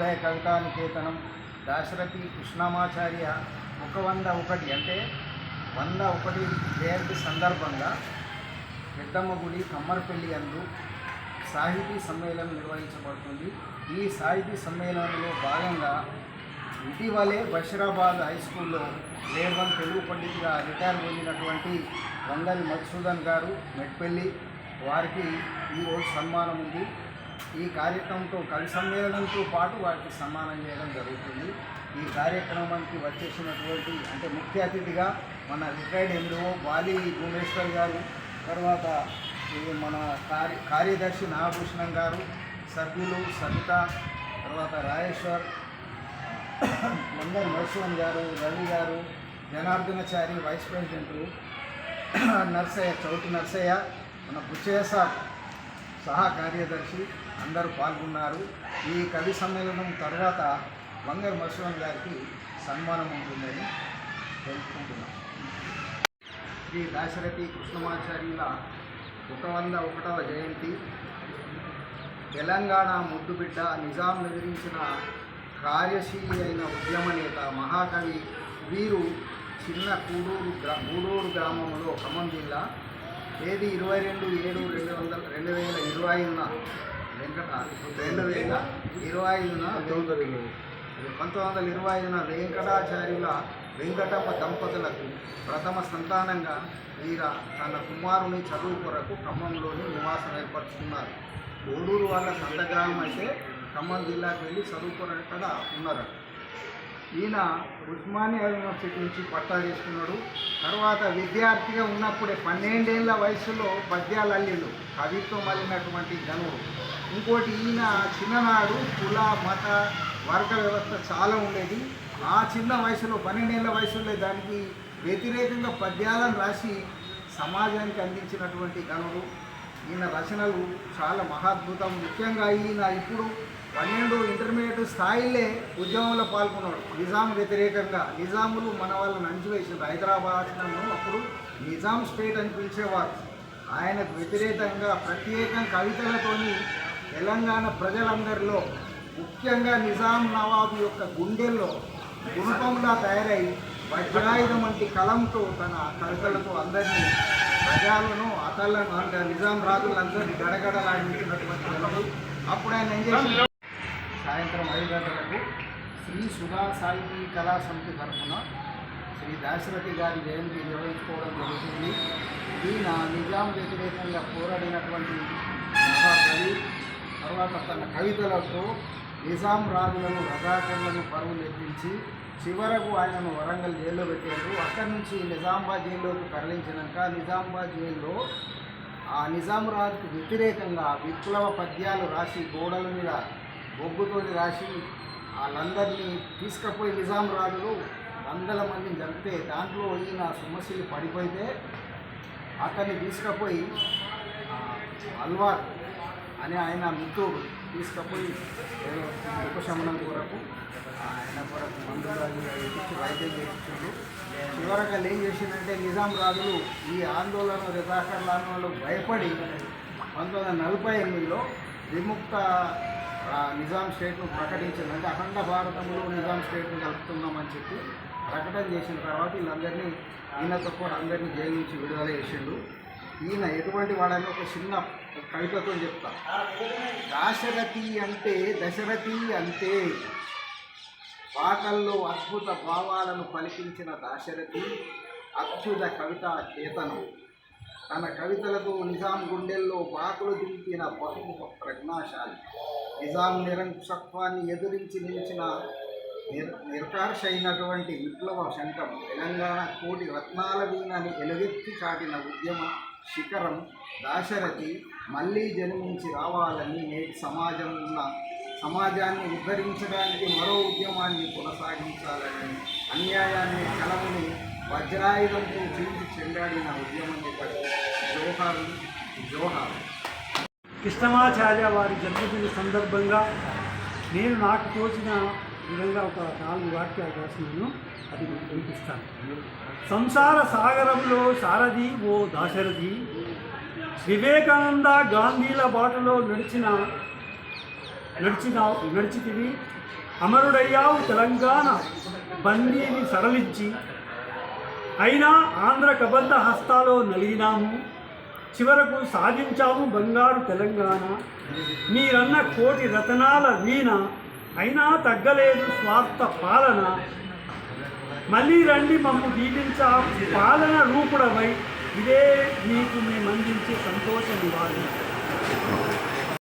నవోదయ కవితానికేతనం దాశరథి కృష్ణమాచార్య 101 అంటే 101 జయంతి సందర్భంగా పెద్దమ్మ గుడి కమ్మరపల్లి అందు సాహితీ సమ్మేళనం నిర్వహించబడుతుంది. ఈ సాహితీ సమ్మేళనంలో భాగంగా ఇటీవలే బషీరాబాద్ హై స్కూల్లో గ్రేడ్ 1 తెలుగు పండితుగా రిటైర్ పొందినటువంటి వంగలి మధుసూదన్ గారు మెట్పల్లి వారికి ఈరోజు సన్మానం ఉంది. ఈ కార్యక్రమంతో కవి సమ్మేళనంతో పాటు వారికి సన్మానం చేయడం జరుగుతుంది. ఈ కార్యక్రమానికి వచ్చేసినటువంటి అంటే ముఖ్య అతిథిగా మన రిటైర్డ్ ఎండిఓ బాలి భువనేశ్వర్ గారు, తర్వాత మన కార్యదర్శి నాగభూషణం గారు, సభ్యులు సబిత, తర్వాత రాజేశ్వర్, మంగళ మధుసూదన్ గారు, రవి గారు, జనార్దనాచారి వైస్ ప్రెసిడెంట్లు, నర్సయ్య చౌటి నర్సయ్య, మన బుచ్చయ్య సార్ సహా కార్యదర్శి అందరూ పాల్గొన్నారు. ఈ కవి సమ్మేళనం తర్వాత మంగళ మధుసూదన్ గారికి సన్మానం ఉంటుందని తెలుసుకుంటున్నాం. శ్రీ దాశరథి కృష్ణమాచార్యుల 101వ జయంతి తెలంగాణ ముద్దుబిడ్డ నిజాం ఎదిరించిన కార్యశీలి అయిన ఉద్యమ నేత మహాకవి వీరు చిన్న గూడూరు గ్రామంలో ఖమ్మం జిల్లా తేదీ 22/7/2025న 1925న వెంకటాచార్యుల వెంకటమ్మ దంపతులకు ప్రథమ సంతానంగా వీర తన కుమారుని చదువు కొరకు ఖమ్మంలోని నివాసం ఏర్పరచుకున్నారు. గూడూరు వాళ్ళ సొంత గ్రామం అయితే ఖమ్మం జిల్లాకు వెళ్ళి చదువు కొరకు ఇక్కడ ఉన్నారు. ఈయన ఉస్మానియా యూనివర్సిటీ నుంచి పట్టా తీసుకున్నాడు. తర్వాత విద్యార్థిగా ఉన్నప్పుడే 12 ఏళ్ల వయసులో పద్యాలు అల్లిండు, కవిత్వం అల్లినటువంటి ఘనుడు. ఇంకోటి ఈయన చిన్ననాడు కుల మత వర్గ వ్యవస్థ చాలా ఉండేది. ఆ చిన్న వయసులో 12 ఏళ్ల వయసులో దానికి వ్యతిరేకంగా పద్యాలను రాసి సమాజానికి అందించినటువంటి ఘనుడు. ఈయన రచనలు చాలా మహాద్భుతం. ముఖ్యంగా ఈయన ఇప్పుడు 12 ఇంటర్మీడియట్ స్థాయిలే ఉద్యమంలో పాల్గొన్నాడు. నిజాం వ్యతిరేకంగా నిజాములు మన వాళ్ళని అణిచివేసింది. హైదరాబాద్ను అప్పుడు నిజాం స్టేట్ అని పిలిచేవారు. ఆయనకు వ్యతిరేకంగా ప్రత్యేక కవితలతోని తెలంగాణ ప్రజలందరిలో ముఖ్యంగా నిజాం నవాబు యొక్క గుండెల్లో గుణపంలా తయారై వజ్రాయుధం వంటి కలంతో తన కవితలతో అందరినీ ప్రజలను అతళ్ళను అంటే నిజాం రాజులందరినీ గడగడలాడించినటువంటి వాళ్ళు. అప్పుడు ఆయన ఏం చేసి సాయంత్రం 5 గంటలకు శ్రీ సుధా సాహితీ కళా సమితి తరఫున శ్రీ దాశరథి గారి జయంతి నిర్వహించుకోవడం జరుగుతుంది. ఈయన నిజాం వ్యతిరేకంగా పోరాడినటువంటి మహాకవి. తర్వాత తన కవితలతో నిజాం రాజులను రజాకర్లను పరువులు ఎత్తించి చివరకు ఆయనను వరంగల్ జైల్లో పెట్టారు. అక్కడి నుంచి నిజామాబాద్ జైల్లోకి తరలించినాక నిజామాబాద్ జైల్లో ఆ నిజాం రాజుకు వ్యతిరేకంగా విప్లవ పద్యాలు రాసి గోడల మీద బొగ్గుతో రాసి వాళ్ళందరినీ తీసుకుపోయి నిజాం రాజులు 100 మందిని చంపితే దాంట్లో ఈయన సమస్యలు పడిపోతే అతన్ని తీసుకుపోయి అల్వార్ అని ఆయన మిత్రుడు తీసుకుపోయి ఉపశమనం కొరకు ఆయన కొరకు మందులు ఎక్కించి వైద్యం చేయించాడు. చివరగా ఏం చేసిందంటే నిజాం రాజులు ఈ ఆందోళన రజాకర్ల ఆందోళనకు భయపడి 1948లో విముక్త నిజాం స్టేట్ను ప్రకటించింది. అంటే అఖండ భారతంలో నిజాం స్టేట్ను కలుపుతున్నామని చెప్పి ప్రకటన చేసిన తర్వాత వీళ్ళందరినీ ఈయనతో కూడా అందరినీ జైలు నుంచి విడుదల చేసిండు. ఈయన ఎటువంటి వాడని ఒక చిన్న కవితతో చెప్తా. దాశరథి అంటే దశరథి అంతే, పాటల్లో అద్భుత భావాలను పలికించిన దాశరథి అత్యుత కవిత చేతనం. తన కవితలకు నిజాం గుండెల్లో బాకులు దింపిన బహు ప్రజ్ఞాశాలి. నిజాం నిరంకుశత్వాన్ని ఎదురించి నిలిచిన నిర్కార్ష అయినటువంటి విప్లవ శంఖం. తెలంగాణ కోటి రత్నాల వీణని ఎలుగెత్తి చాటిన ఉద్యమ శిఖరం దాశరథి. మళ్ళీ జన్మించి రావాలని నేటి సమాజాన్ని ఉద్ధరించడానికి మరో ఉద్యమాన్ని కొనసాగించాలని అన్యాయాన్ని కలముని వజ్రాయుధంతో చీల్చి చెండాడిన ఉద్యమం చెప్పారు. జోహారు జోహారు. కృష్ణమాచార్య వారి జన్మదిన సందర్భంగా నేను నాకు తోచిన విధంగా ఒక 4 వాక్యాలు రాసినాను, అది వినిపిస్తాను. సంసార సాగరంలో సారథి ఓ దాశరథి, వివేకానంద గాంధీల బాటలో నడిచితివి. అమరుడయ్యావు తెలంగాణ బందీని సడలించి, అయినా ఆంధ్ర కబంధ హస్తాలో నలిగినాము, చివరకు సాధించాము బంగారు తెలంగాణ. మీరన్న కోటి రతనాల వీణ, అయినా తగ్గలేదు స్వార్థ పాలన. మళ్ళీ రండి మమ్ము దీవించా పాలన రూపుడవై, ఇదే మీకు మేమందించే సంతోష నివారణ.